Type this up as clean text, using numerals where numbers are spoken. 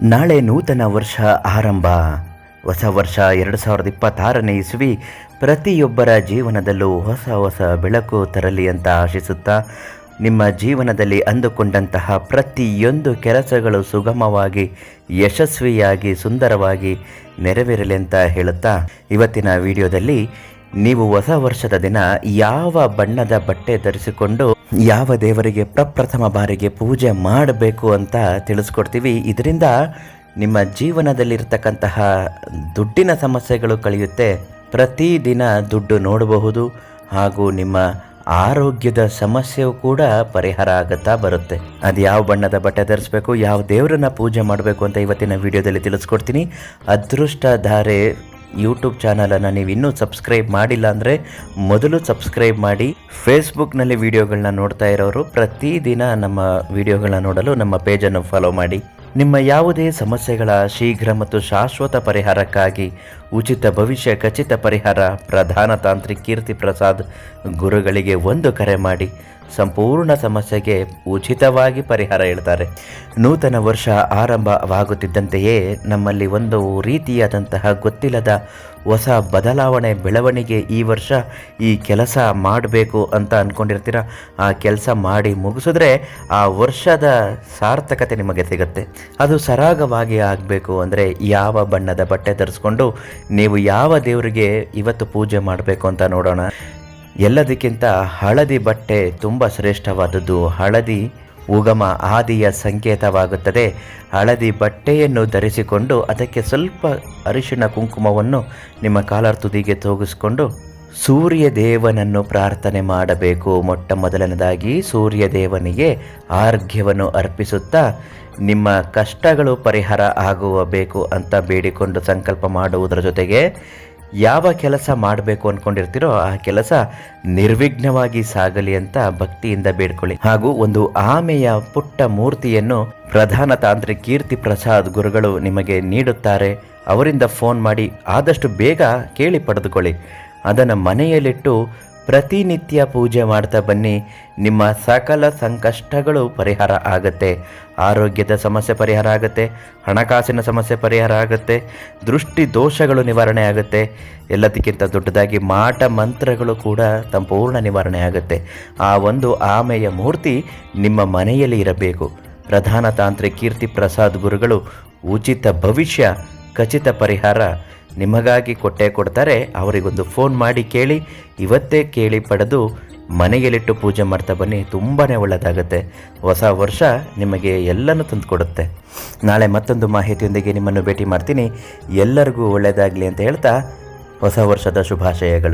ನಾಳೆ ನೂತನ ವರ್ಷ ಆರಂಭ. ಹೊಸ ವರ್ಷ 2026ನೇ ಇಸವಿ ಪ್ರತಿಯೊಬ್ಬರ ಜೀವನದಲ್ಲೂ ಹೊಸ ಹೊಸ ಬೆಳಕು ತರಲಿ ಅಂತ ಆಶಿಸುತ್ತಾ, ನಿಮ್ಮ ಜೀವನದಲ್ಲಿ ಅಂದುಕೊಂಡಂತಹ ಪ್ರತಿಯೊಂದು ಕೆಲಸಗಳು ಸುಗಮವಾಗಿ, ಯಶಸ್ವಿಯಾಗಿ, ಸುಂದರವಾಗಿ ನೆರವೇರಲಿ ಅಂತ ಹೇಳುತ್ತಾ, ಇವತ್ತಿನ ವಿಡಿಯೋದಲ್ಲಿ ನೀವು ಹೊಸ ವರ್ಷದ ದಿನ ಯಾವ ಬಣ್ಣದ ಬಟ್ಟೆ ಧರಿಸಿಕೊಂಡು ಯಾವ ದೇವರಿಗೆ ಪ್ರಪ್ರಥಮ ಬಾರಿಗೆ ಪೂಜೆ ಮಾಡಬೇಕು ಅಂತ ತಿಳಿಸ್ಕೊಡ್ತೀವಿ. ಇದರಿಂದ ನಿಮ್ಮ ಜೀವನದಲ್ಲಿರ್ತಕ್ಕಂತಹ ದುಡ್ಡಿನ ಸಮಸ್ಯೆಗಳು ಕಳೆಯುತ್ತೆ. ಪ್ರತಿದಿನ ದುಡ್ಡು ನೋಡಬಹುದು ಹಾಗೂ ನಿಮ್ಮ ಆರೋಗ್ಯದ ಸಮಸ್ಯೆಯು ಕೂಡ ಪರಿಹಾರ ಆಗುತ್ತಾ ಬರುತ್ತೆ. ಅದು ಯಾವ ಬಣ್ಣದ ಬಟ್ಟೆ ಧರಿಸಬೇಕು, ಯಾವ ದೇವರನ್ನ ಪೂಜೆ ಮಾಡಬೇಕು ಅಂತ ಇವತ್ತಿನ ವಿಡಿಯೋದಲ್ಲಿ ತಿಳಿಸ್ಕೊಡ್ತೀನಿ. ಅದೃಷ್ಟಧಾರೆ ಯೂಟ್ಯೂಬ್ ಚಾನಲನ್ನು ನೀವು ಇನ್ನೂ ಸಬ್ಸ್ಕ್ರೈಬ್ ಮಾಡಿಲ್ಲ ಅಂದರೆ ಮೊದಲು ಸಬ್ಸ್ಕ್ರೈಬ್ ಮಾಡಿ. ಫೇಸ್ಬುಕ್ನಲ್ಲಿ ವಿಡಿಯೋಗಳನ್ನ ನೋಡ್ತಾ ಇರೋರು ಪ್ರತಿದಿನ ನಮ್ಮ ವಿಡಿಯೋಗಳನ್ನ ನೋಡಲು ನಮ್ಮ ಪೇಜನ್ನು ಫಾಲೋ ಮಾಡಿ. ನಿಮ್ಮ ಯಾವುದೇ ಸಮಸ್ಯೆಗಳ ಶೀಘ್ರ ಮತ್ತು ಶಾಶ್ವತ ಪರಿಹಾರಕ್ಕಾಗಿ ಉಚಿತ ಭವಿಷ್ಯ ಖಚಿತ ಪರಿಹಾರ ಪ್ರಧಾನ ತಾಂತ್ರಿಕ್ ಕೀರ್ತಿ ಪ್ರಸಾದ್ ಗುರುಗಳಿಗೆ ಒಂದು ಕರೆ ಮಾಡಿ. ಸಂಪೂರ್ಣ ಸಮಸ್ಯೆಗೆ ಉಚಿತವಾಗಿ ಪರಿಹಾರ ಹೇಳ್ತಾರೆ. ನೂತನ ವರ್ಷ ಆರಂಭವಾಗುತ್ತಿದ್ದಂತೆಯೇ ನಮ್ಮಲ್ಲಿ ಒಂದು ರೀತಿಯಾದಂತಹ ಗೊತ್ತಿಲ್ಲದ ಹೊಸ ಬದಲಾವಣೆ, ಬೆಳವಣಿಗೆ. ಈ ವರ್ಷ ಈ ಕೆಲಸ ಮಾಡಬೇಕು ಅಂತ ಅಂದ್ಕೊಂಡಿರ್ತೀರ. ಆ ಕೆಲಸ ಮಾಡಿ ಮುಗಿಸಿದ್ರೆ ಆ ವರ್ಷದ ಸಾರ್ಥಕತೆ ನಿಮಗೆ ಸಿಗುತ್ತೆ. ಅದು ಸರಾಗವಾಗಿ ಆಗಬೇಕು ಅಂದರೆ ಯಾವ ಬಣ್ಣದ ಬಟ್ಟೆ ಧರಿಸ್ಕೊಂಡು ನೀವು ಯಾವ ದೇವರಿಗೆ ಇವತ್ತು ಪೂಜೆ ಮಾಡಬೇಕು ಅಂತ ನೋಡೋಣ. ಎಲ್ಲದಕ್ಕಿಂತ ಹಳದಿ ಬಟ್ಟೆ ತುಂಬ ಶ್ರೇಷ್ಠವಾದದ್ದು. ಹಳದಿ ಉಗಮ ಆದಿಯ ಸಂಕೇತವಾಗುತ್ತದೆ. ಹಳದಿ ಬಟ್ಟೆಯನ್ನು ಧರಿಸಿಕೊಂಡು ಅದಕ್ಕೆ ಸ್ವಲ್ಪ ಅರಿಶಿಣ ಕುಂಕುಮವನ್ನು ನಿಮ್ಮ ಕಾಲರ್ ತುದಿಗೆ ತೂಗಿಸ್ಕೊಂಡು ಸೂರ್ಯ ದೇವನನ್ನು ಪ್ರಾರ್ಥನೆ ಮಾಡಬೇಕು. ಮೊಟ್ಟ ಮೊದಲನೇದಾಗಿ ಸೂರ್ಯ ದೇವನಿಗೆ ಆರ್ಘ್ಯವನ್ನು ಅರ್ಪಿಸುತ್ತಾ ನಿಮ್ಮ ಕಷ್ಟಗಳು ಪರಿಹಾರ ಆಗುವಬೇಕು ಅಂತ ಬೇಡಿಕೊಂಡು ಸಂಕಲ್ಪ ಮಾಡುವುದರ ಜೊತೆಗೆ ಯಾವ ಕೆಲಸ ಮಾಡಬೇಕು ಅಂದ್ಕೊಂಡಿರ್ತೀರೋ ಆ ಕೆಲಸ ನಿರ್ವಿಘ್ನವಾಗಿ ಸಾಗಲಿ ಅಂತ ಭಕ್ತಿಯಿಂದ ಬೇಡ್ಕೊಳ್ಳಿ. ಹಾಗೂ ಒಂದು ಆಮೆಯ ಪುಟ್ಟ ಮೂರ್ತಿಯನ್ನು ಪ್ರಧಾನ ತಾಂತ್ರಿಕ್ ಕೀರ್ತಿ ಪ್ರಸಾದ್ ಗುರುಗಳು ನಿಮಗೆ ನೀಡುತ್ತಾರೆ. ಅವರಿಂದ ಫೋನ್ ಮಾಡಿ ಆದಷ್ಟು ಬೇಗ ಕೇಳಿ ಪಡೆದುಕೊಳ್ಳಿ. ಅದನ್ನು ಮನೆಯಲ್ಲಿಟ್ಟು ಪ್ರತಿನಿತ್ಯ ಪೂಜೆ ಮಾಡ್ತಾ ಬನ್ನಿ. ನಿಮ್ಮ ಸಕಲ ಸಂಕಷ್ಟಗಳು ಪರಿಹಾರ ಆಗುತ್ತೆ. ಆರೋಗ್ಯದ ಸಮಸ್ಯೆ ಪರಿಹಾರ ಆಗುತ್ತೆ, ಹಣಕಾಸಿನ ಸಮಸ್ಯೆ ಪರಿಹಾರ ಆಗುತ್ತೆ, ದೃಷ್ಟಿ ದೋಷಗಳು ನಿವಾರಣೆ ಆಗುತ್ತೆ. ಎಲ್ಲದಕ್ಕಿಂತ ದೊಡ್ಡದಾಗಿ ಮಾಟ ಮಂತ್ರಗಳು ಕೂಡ ಸಂಪೂರ್ಣ ನಿವಾರಣೆ ಆಗುತ್ತೆ. ಆ ಒಂದು ಆಮೆಯ ಮೂರ್ತಿ ನಿಮ್ಮ ಮನೆಯಲ್ಲಿ ಇರಬೇಕು. ಪ್ರಧಾನ ತಾಂತ್ರಿಕ್ ಕೀರ್ತಿ ಪ್ರಸಾದ್ ಗುರುಗಳು ಉಚಿತ ಭವಿಷ್ಯ ಖಚಿತ ಪರಿಹಾರ ನಿಮಗಾಗಿ ಕೊಡ್ತಾರೆ. ಅವರಿಗೊಂದು ಫೋನ್ ಮಾಡಿ ಕೇಳಿ, ಇವತ್ತೇ ಕೇಳಿ ಪಡೆದು ಮನೆಯಲ್ಲಿಟ್ಟು ಪೂಜೆ ಮಾಡ್ತಾ ಬನ್ನಿ. ತುಂಬಾ ಒಳ್ಳೆಯದಾಗುತ್ತೆ. ಹೊಸ ವರ್ಷ ನಿಮಗೆ ಎಲ್ಲನೂ ತಂದುಕೊಡುತ್ತೆ. ನಾಳೆ ಮತ್ತೊಂದು ಮಾಹಿತಿಯೊಂದಿಗೆ ನಿಮ್ಮನ್ನು ಭೇಟಿ ಮಾಡ್ತೀನಿ. ಎಲ್ಲರಿಗೂ ಒಳ್ಳೆಯದಾಗಲಿ ಅಂತ ಹೇಳ್ತಾ ಹೊಸ ವರ್ಷದ ಶುಭಾಶಯಗಳು.